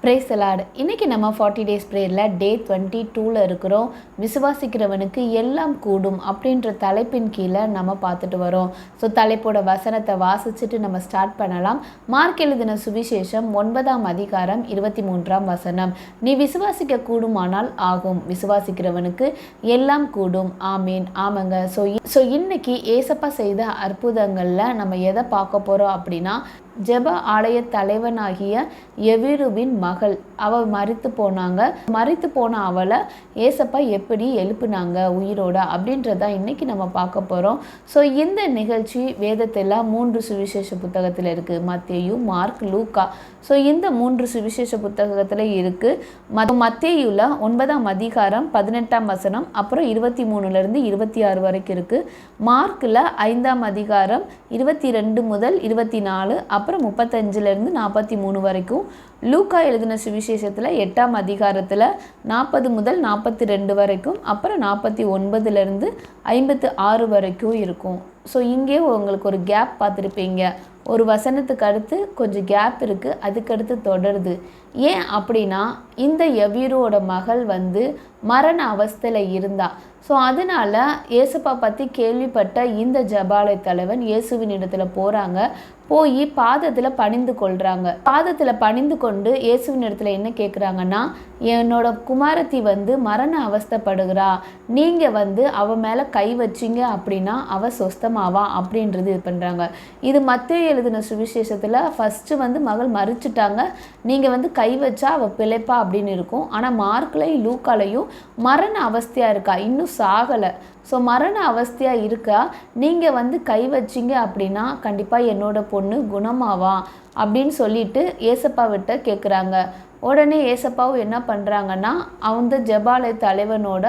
Praise the Lord. இன்னைக்கு நம்ம 40 days பிரேயர்ல டே 22ல இருக்கிறோம். விசுவாசிக்கிறவனுக்கு எல்லாம் கூடும் அப்படின்ற தலைப்பின் கீழே நம்ம பார்த்துட்டு வரோம். ஸோ தலைப்போட வசனத்தை வாசிச்சுட்டு நம்ம ஸ்டார்ட் பண்ணலாம். மார்க் எழுதின சுவிசேஷம் 9ஆம் அதிகாரம் 23ஆம் வசனம். நீ விசுவாசிக்க கூடுமானால் ஆகும், விசுவாசிக்கிறவனுக்கு எல்லாம் கூடும். ஆமீன். ஆமாங்க. ஸோ இன்னைக்கு ஏசப்பா செய்த அற்புதங்களில் நம்ம எதை பார்க்க போகிறோம் அப்படின்னா, ஜெப ஆலய தலைவனாகிய எவிருவின் மகள், அவள் மரித்து போனாங்க. மரித்து போன அவளை ஏசப்பா எப்படி எழுப்புனாங்க உயிரோட அப்படின்றதான் இன்னைக்கு நம்ம பார்க்க போகிறோம். ஸோ இந்த நிகழ்ச்சி வேதத்தில் 3 சுவிசேஷ புத்தகத்தில் இருக்குது. மத்தேயு, மார்க், லூக்கா. ஸோ இந்த 3 சுவிசேஷ புத்தகத்தில் இருக்குது. மத்தேயுல 9ஆம் அதிகாரம் 18ஆம் வசனம், அப்புறம் 23லேருந்து 26 வரைக்கும் இருக்குது. மார்க்கில் 5ஆம் அதிகாரம் 22 முதல் 24, அப்புறம் 35லேருந்து 43 வரைக்கும். லூக்கா எழுதின சுவிசேஷத்தில் 8ஆம் அதிகாரத்தில் 40 முதல் 42 வரைக்கும், அப்புறம் 49லேருந்து 56 வரைக்கும் இருக்கும். ஸோ இங்கே உங்களுக்கு ஒரு கேப் பார்த்துருப்பீங்க. ஒரு வசனத்துக்கு அடுத்து கொஞ்சம் கேப் இருக்குது, அதுக்கடுத்து தொடருது. ஏன் அப்படின்னா, இந்த எவிரோட மகள் மரண அவஸ்தையில் இருந்தா. ஸோ அதனால் இயேசுப்பா பற்றி கேள்விப்பட்ட இந்த ஜெபாலய தலைவன் இயேசுவின் இடத்துல போகிறாங்க. போய் பாதத்தில் பணிந்து கொள்கிறாங்க. பாதத்தில் பணிந்து கொண்டு இயேசுவின் இடத்துல என்ன கேட்குறாங்கன்னா, என்னோட குமாரத்தி மரண அவஸ்தைப்படுகிறா, நீங்கள் அவ மேலே கை வச்சிங்க அப்படின்னா அவள் சொஸ்தமாவா அப்படின்றது இது பண்ணுறாங்க. இது மத்தேயு எழுதின சுவிசேஷத்தில் ஃபஸ்ட்டு மகள் மறிச்சிட்டாங்க, நீங்கள் கை வச்சா அவள் பிழைப்பா அப்படின்னு இருக்கும். ஆனால் மார்க்லையும் லூக்காலையும் மரண அவஸ்தையாக இருக்கா, இன்னும் சாகலை. ஸோ மரண அவஸ்தையாக இருக்கா, நீங்கள் கை வச்சிங்க அப்படின்னா கண்டிப்பாக என்னோட பொண்ணு குணமாவா அப்படின்னு சொல்லிட்டு ஏசப்பாவிட்ட கேட்குறாங்க. உடனே ஏசப்பாவும் என்ன பண்ணுறாங்கன்னா, அந்த ஜெபாலய தலைவனோட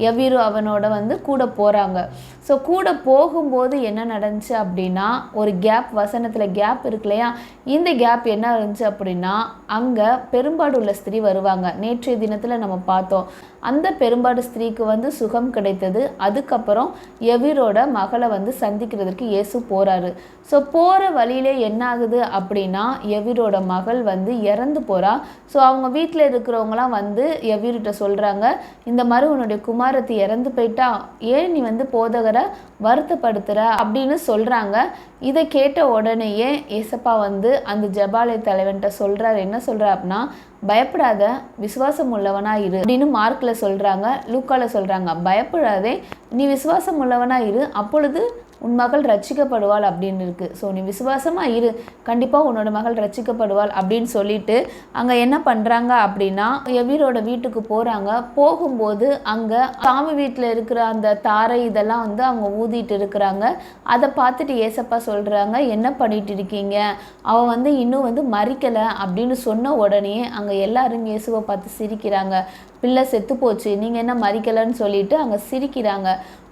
எவிரு அவனோட கூட போகிறாங்க. ஸோ கூட போகும்போது என்ன நடந்துச்சு அப்படின்னா, ஒரு கேப், வசனத்தில் கேப் இருக்கு இல்லையா, இந்த கேப் என்ன இருந்துச்சு அப்படின்னா, அங்கே பெரும்பாடு உள்ள ஸ்திரீ வருவாங்க. நேற்றைய தினத்தில் நம்ம பார்த்தோம். அந்த பெரும்பாடு ஸ்திரீக்கு சுகம் கிடைத்தது. அதுக்கப்புறம் எவிரோட மகளை சந்திக்கிறதுக்கு இயேசு போகிறாரு. ஸோ போகிற வழியிலே என்ன ஆகுது அப்படின்னா, எவிரோட மகள் இறந்து போகிறா. ஸோ அவங்க வீட்டில் இருக்கிறவங்களாம் எவிர்கிட்ட சொல்கிறாங்க, இந்த மாதிரி உன்னுடைய குமாரத்தி இறந்து போயிட்டா, ஏன் நீ போதகரை வருத்தப்படுத்துகிற அப்படின்னு சொல்கிறாங்க. இதை கேட்ட உடனேயே ஏசப்பா அந்த ஜெபாலய தலைவன்கிட்ட சொல்கிறார். என்ன சொல்கிறார் அப்படின்னா, பயப்படாத, விசுவாசம் உள்ளவனா இரு அப்படின்னு மார்க்கில் சொல்கிறாங்க. லூக்காவில் சொல்கிறாங்க, பயப்படாதே, நீ விசுவாசம் உள்ளவனா இரு, அப்பொழுது உன் மகள் ரட்சிக்கப்படுவாள் அப்படின்னு இருக்குது. ஸோ நீ விசுவாசமாக இரு, கண்டிப்பாக உன்னோட மகள் ரட்சிக்கப்படுவாள் அப்படின்னு சொல்லிட்டு அங்கே என்ன பண்ணுறாங்க அப்படின்னா, எவிரோட வீட்டுக்கு போகிறாங்க. போகும்போது அங்கே சாமி வீட்டில் இருக்கிற அந்த தாரை இதெல்லாம் அவங்க ஊதிட்டு இருக்கிறாங்க. அதை பார்த்துட்டு ஏசப்பா சொல்கிறாங்க, என்ன பண்ணிட்டு இருக்கீங்க, அவன் இன்னும் மறிக்கலை அப்படின்னு சொன்ன உடனே அங்கே எல்லாரும் இயேசுவை பார்த்து சிரிக்கிறாங்க. பிள்ளை செத்து போச்சு, நீங்கள் என்ன மறிக்கலைன்னு சொல்லிட்டு அங்கே சிரிக்கிறாங்க.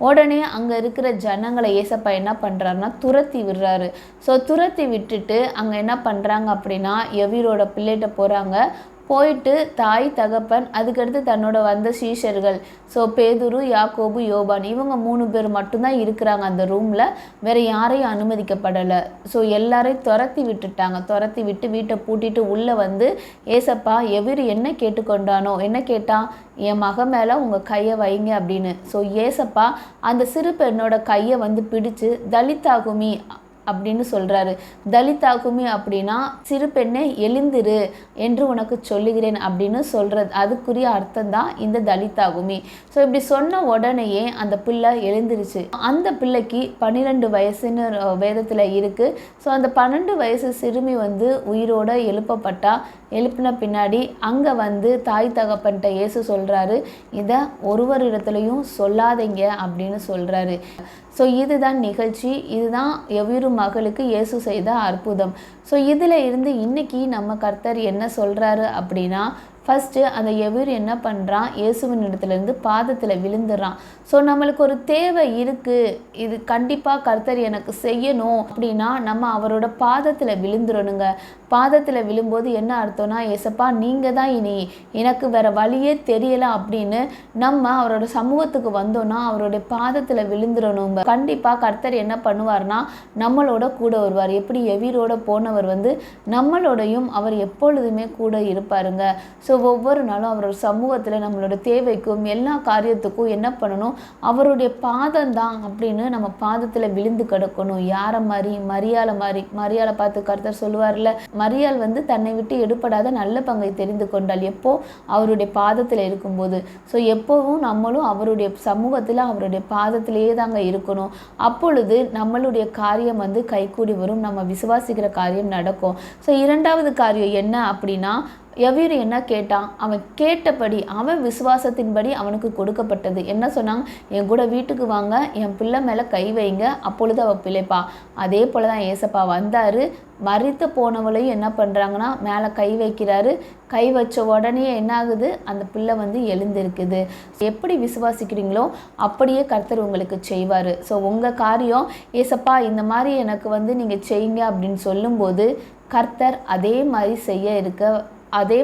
உடனே அங்கே இருக்கிற ஜனங்களை ஏசப்பா என்ன பண்ணுறாருன்னா துரத்தி விடுறாரு. ஸோ துரத்தி விட்டுட்டு அங்கே என்ன பண்ணுறாங்க அப்படின்னா, எவிரோட பிள்ளைகிட்ட போகிறாங்க. போயிட்டு தாய், தகப்பன், அதுக்கடுத்து தன்னோட சீஷர்கள், ஸோ பேதுரு, யாக்கோபு, யோபான், இவங்க 3 பேர் மட்டும்தான் இருக்கிறாங்க அந்த ரூமில். வேறு யாரையும் அனுமதிக்கப்படலை. ஸோ எல்லாரையும் துரத்தி விட்டுட்டாங்க. துரத்தி விட்டு வீட்டை பூட்டிட்டு உள்ளே ஏசப்பா எவிரு என்ன கேட்டுக்கொண்டானோ, என்ன கேட்டான், என் மக மேலே உங்கள் கையை வைங்க அப்படின்னு. ஸோ ஏசப்பா அந்த சிறு பெண்ணோட கையை பிடிச்சு தலித்தாகுமி அப்படின்னு சொல்கிறாரு. தலித்தாகுமி அப்படின்னா சிறு பெண்ணே எழுந்திரு என்று உனக்கு சொல்லுகிறேன் அப்படின்னு சொல்கிறது. அதுக்குரிய அர்த்தம் தான் இந்த தலித்தாகுமி. ஸோ இப்படி சொன்ன உடனேயே அந்த பிள்ளை எழுந்திருச்சு. அந்த பிள்ளைக்கு 12 வயசுன்னு வேதத்தில் இருக்குது. ஸோ அந்த 12 வயசு சிறுமி உயிரோடு எழுப்பப்பட்டா. எழுப்பின பின்னாடி அங்கே தாய் தகப்பன்கிட்ட இயேசு சொல்கிறாரு, இதை ஒருவரிடத்துலையும் சொல்லாதீங்க அப்படின்னு சொல்கிறாரு. ஸோ இதுதான் நிகழ்ச்சி. இதுதான் எவிரு மகளுக்கு இயேசு செய்த அற்புதம். ஸோ இதில் இருந்து இன்னைக்கு நம்ம கர்த்தர் என்ன சொல்கிறாரு அப்படின்னா, ஃபஸ்ட்டு அந்த எவீரு என்ன பண்ணுறான், இயேசுவின் இடத்துலேருந்து பாதத்தில் விழுந்துடுறான். ஸோ நம்மளுக்கு ஒரு தேவை இருக்குது, இது கண்டிப்பாக கர்த்தர் எனக்கு செய்யணும் அப்படின்னா நம்ம அவரோட பாதத்தில் விழுந்துடணுங்க. பாதத்தில் விழும்போது என்ன அர்த்தம்னா, ஏசப்பா நீங்கள் தான் இனி, எனக்கு வேறு வழியே தெரியலை அப்படின்னு நம்ம அவரோட சமூகத்துக்கு வந்தோன்னா அவருடைய பாதத்தில் விழுந்துடணுங்க. கண்டிப்பாக கர்த்தர் என்ன பண்ணுவார்னா நம்மளோட கூட வருவார். எப்படி எவீரோட போனவர் நம்மளோடையும் அவர் எப்பொழுதுமே கூட இருப்பாருங்க. ஸோ ஒவ்வொரு நாளும் அவரோட சமூகத்தில் நம்மளோட தேவைக்கும் எல்லா காரியத்துக்கும் என்ன பண்ணணும், அவருடைய பாதம் தான் அப்படின்னு நம்ம பாதத்தில் விழுந்து கிடக்கணும். யாரை மாதிரி, மரியாளை பார்த்து கர்த்தர் சொல்லுவார்ல, மரியாள் தன்னை விட்டு எடுப்படாத நல்ல பங்கை தெரிந்து கொண்டாள் எப்போ, அவருடைய பாதத்தில் இருக்கும்போது. ஸோ எப்போவும் நம்மளும் அவருடைய சமூகத்தில் அவருடைய பாதத்திலேயே தாங்க இருக்கணும். அப்பொழுது நம்மளுடைய காரியம் கைகூடி வரும், நம்ம விசுவாசிக்கிற காரியம் நடக்கும். ஸோ இரண்டாவது காரியம் என்ன அப்படின்னா, எவீரு என்ன கேட்டான், அவன் கேட்டபடி, அவன் விசுவாசத்தின்படி அவனுக்கு கொடுக்கப்பட்டது. என்ன சொன்னாங்க, என் கூட வீட்டுக்கு வாங்க, என் பிள்ளை மேலே கை வைங்க, அப்பொழுது அவள் பிழைப்பா. அதே போல் தான் ஏசப்பா வந்தார். மரித்து போனவளையும் என்ன பண்ணுறாங்கன்னா மேலே கை வைக்கிறாரு. கை வச்ச உடனே என்ன ஆகுது, அந்த பிள்ளை எழுந்திருக்குது. எப்படி விசுவாசிக்கிறீங்களோ அப்படியே கர்த்தர் உங்களுக்கு செய்வார். ஸோ உங்கள் காரியம், ஏசப்பா இந்த மாதிரி எனக்கு நீங்கள் செய்யுங்க அப்படின்னு சொல்லும்போது கர்த்தர் அதே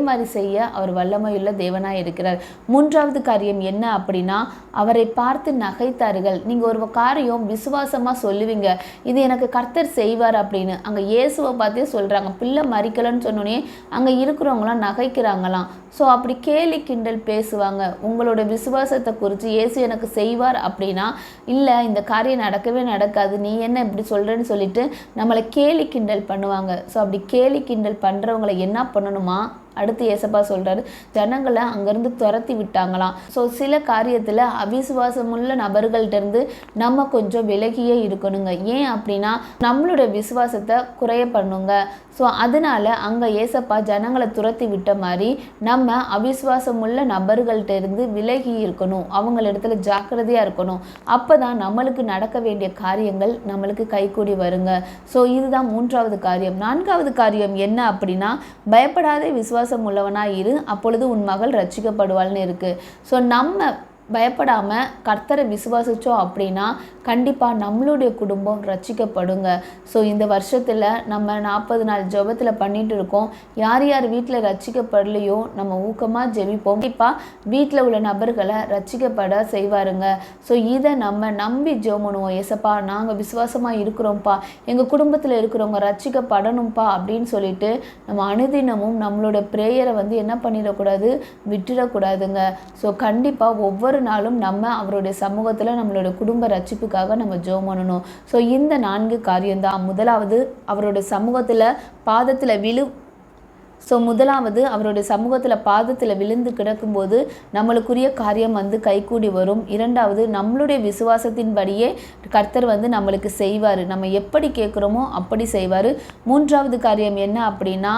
மாதிரி செய்ய அவர் வல்லமையுள்ள தேவனாக இருக்கிறார். மூன்றாவது காரியம் என்ன அப்படின்னா, அவரை பார்த்து நகைத்தார்கள். நீங்கள் ஒரு காரியம் விசுவாசமாக சொல்லுவீங்க, இது எனக்கு கர்த்தர் செய்வார் அப்படின்னு. அங்கே இயேசுவை பார்த்தே சொல்கிறாங்க. பிள்ளை மறிக்கலன்னு சொன்னோன்னே அங்கே இருக்கிறவங்களாம் நகைக்கிறாங்களாம். ஸோ அப்படி கேலி கிண்டல் பேசுவாங்க. உங்களோட விசுவாசத்தை குறித்து இயேசு எனக்கு செய்வார் அப்படின்னா, இல்லை இந்த காரியம் நடக்கவே நடக்காது, நீ என்ன இப்படி சொல்கிறேன்னு சொல்லிட்டு நம்மளை கேலி கிண்டல் பண்ணுவாங்க. ஸோ அப்படி கேலி கிண்டல் பண்ணுறவங்களை என்ன பண்ணணுமா, அடுத்து ஏசப்பா சொல்கிறாரு, ஜனங்களை அங்கேருந்து துரத்தி விட்டாங்களாம். ஸோ சில காரியத்தில் அவிசுவாசமுள்ள நபர்கள்ட்டேருந்து நம்ம கொஞ்சம் விலகியே இருக்கணுங்க. ஏன் அப்படின்னா நம்மளுடைய விசுவாசத்தை குறைய பண்ணுங்க. ஸோ அதனால அங்கே ஏசப்பா ஜனங்களை துரத்தி விட்ட மாதிரி நம்ம அவிசுவாசமுள்ள நபர்கள்ட்டேருந்து விலகி இருக்கணும், அவங்களிடத்துல ஜாக்கிரதையாக இருக்கணும். அப்போ தான் நம்மளுக்கு நடக்க வேண்டிய காரியங்கள் நம்மளுக்கு கைகூடி வருங்க. ஸோ இதுதான் மூன்றாவது காரியம். நான்காவது காரியம் என்ன அப்படின்னா, பயப்படாதே விசுவாசம் உள்ளவனாக இரு, அப்பொழுது உன் மகள் ரட்சிக்கப்படுவாள்னு இருக்குது. ஸோ நம்ம பயப்படாமல் கர்த்தரை விசுவாசித்தோம் அப்படின்னா கண்டிப்பாக நம்மளுடைய குடும்பம் ரட்சிக்கப்படுங்க. ஸோ இந்த வருஷத்தில் நம்ம 40 நாள் ஜெபத்தில் பண்ணிட்டு இருக்கோம். யார் யார் வீட்டில் ரட்சிக்கப்படலையோ நம்ம ஊக்கமாக ஜெபிப்போம். கண்டிப்பாக வீட்டில் உள்ள நபர்களை ரட்சிக்கப்பட செய்வாருங்க. ஸோ இதை நம்ம நம்பி ஜெபம் பண்ணுவோம். ஏசப்பா நாங்கள் விசுவாசமாக இருக்கிறோம்ப்பா, எங்கள் குடும்பத்தில் இருக்கிறவங்க ரட்சிக்கப்படணும்ப்பா அப்படின்னு சொல்லிட்டு நம்ம அனுதினமும் நம்மளோட ப்ரேயரை என்ன பண்ணிடக்கூடாது, விட்டுடக்கூடாதுங்க. ஸோ கண்டிப்பாக ஒவ்வொரு நாளும் நம்ம அவருடைய சமூகத்தில் நம்மளோட குடும்ப ரட்சிப்புக்காக நம்ம ஜெபம் பண்ணணும். ஸோ இந்த 4 காரியம்தான். முதலாவது அவருடைய சமூகத்தில் பாதத்தில் விழுந்து கிடக்கும்போது நம்மளுக்குரிய காரியம் கைகூடி வரும். இரண்டாவது நம்மளுடைய விசுவாசத்தின்படியே கர்த்தர் நம்மளுக்கு செய்வார், நம்ம எப்படி கேட்குறோமோ அப்படி செய்வார். மூன்றாவது காரியம் என்ன அப்படின்னா,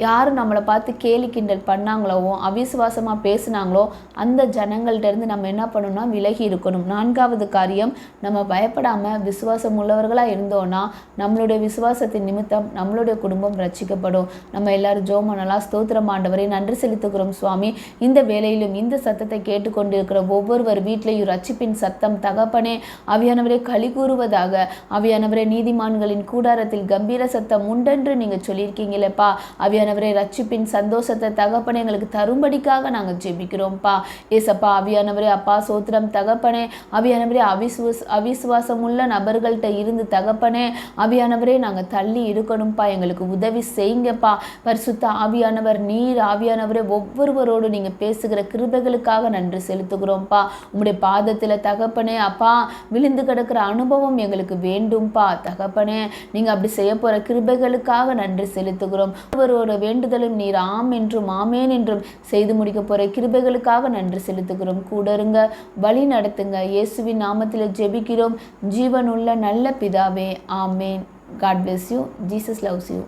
யார் நம்மளை பார்த்து கேலி கிண்டல் பண்ணாங்களோ, அவிசுவாசமாக பேசுனாங்களோ அந்த ஜனங்கள்டேருந்து நம்ம என்ன பண்ணணும்னா விலகி இருக்கணும். நான்காவது காரியம், நம்ம பயப்படாமல் விசுவாசம் உள்ளவர்களாக இருந்தோன்னா நம்மளுடைய விசுவாசத்தின் நிமித்தம் நம்மளுடைய குடும்பம் ரட்சிக்கப்படும். நம்ம எல்லாரும் ஜெபம் பண்ணலாம். ஸ்தோத்திரம் ஆண்டவரே, நன்றி செலுத்துகிறோம் சுவாமி. இந்த வேளையிலும் இந்த சத்தத்தை கேட்டுக்கொண்டிருக்கிற ஒவ்வொருவர் வீட்டிலையும் ரட்சிப்பின் சத்தம் தகப்பனே ஆவியானவரே களி கூறுவதாக. ஆவியானவரே நீதிமான்களின் கூடாரத்தில் கம்பீர சத்தம் உண்டென்று நீங்கள் சொல்லியிருக்கீங்களேப்பா. ஆவியானவரே ரட்சிப்பின் சந்தோஷத்தை தகப்பனே எங்களுக்கு தரும்படிக்காக நாங்கள் ஜெபிக்கிறோம்ப்பா. ஏசப்பா ஆவியானவரே அப்பா சோத்திரம் தகப்பனே. ஆவியானவரே அவிசுவாசம் உள்ள நபர்கள்ட்ட இருந்து தகப்பனே ஆவியானவரே நாங்கள் தள்ளி இருக்கணும்ப்பா, எங்களுக்கு உதவி செய்யுங்கப்பா. பரிசுத்த ஆவியானவர் நீர் ஆவியானவரே ஒவ்வொருவரோடு நீங்கள் பேசுகிற கிருபைகளுக்காக நன்றி செலுத்துகிறோம்ப்பா. உங்களுடைய பாதத்தில் தகப்பனே அப்பா விழுந்து கிடக்கிற அனுபவம் எங்களுக்கு வேண்டும்ப்பா தகப்பனே. நீங்கள் அப்படி செய்ய போகிற கிருபைகளுக்காக நன்றி செலுத்துகிறோம். ஒவ்வொருவரோட வேண்டுதலும் நீர் ஆம் என்றும் ஆமேன் என்றும் செய்து முடிக்க போகிற கிருபைகளுக்காக நன்றி செலுத்துகிறோம். கூட இருங்க, வழி நடத்துங்க. இயேசுவின் நாமத்தில் ஜெபிக்கிறோம் ஜீவனுள்ள நல்ல பிதாவே, ஆமேன். God bless you. Jesus loves you.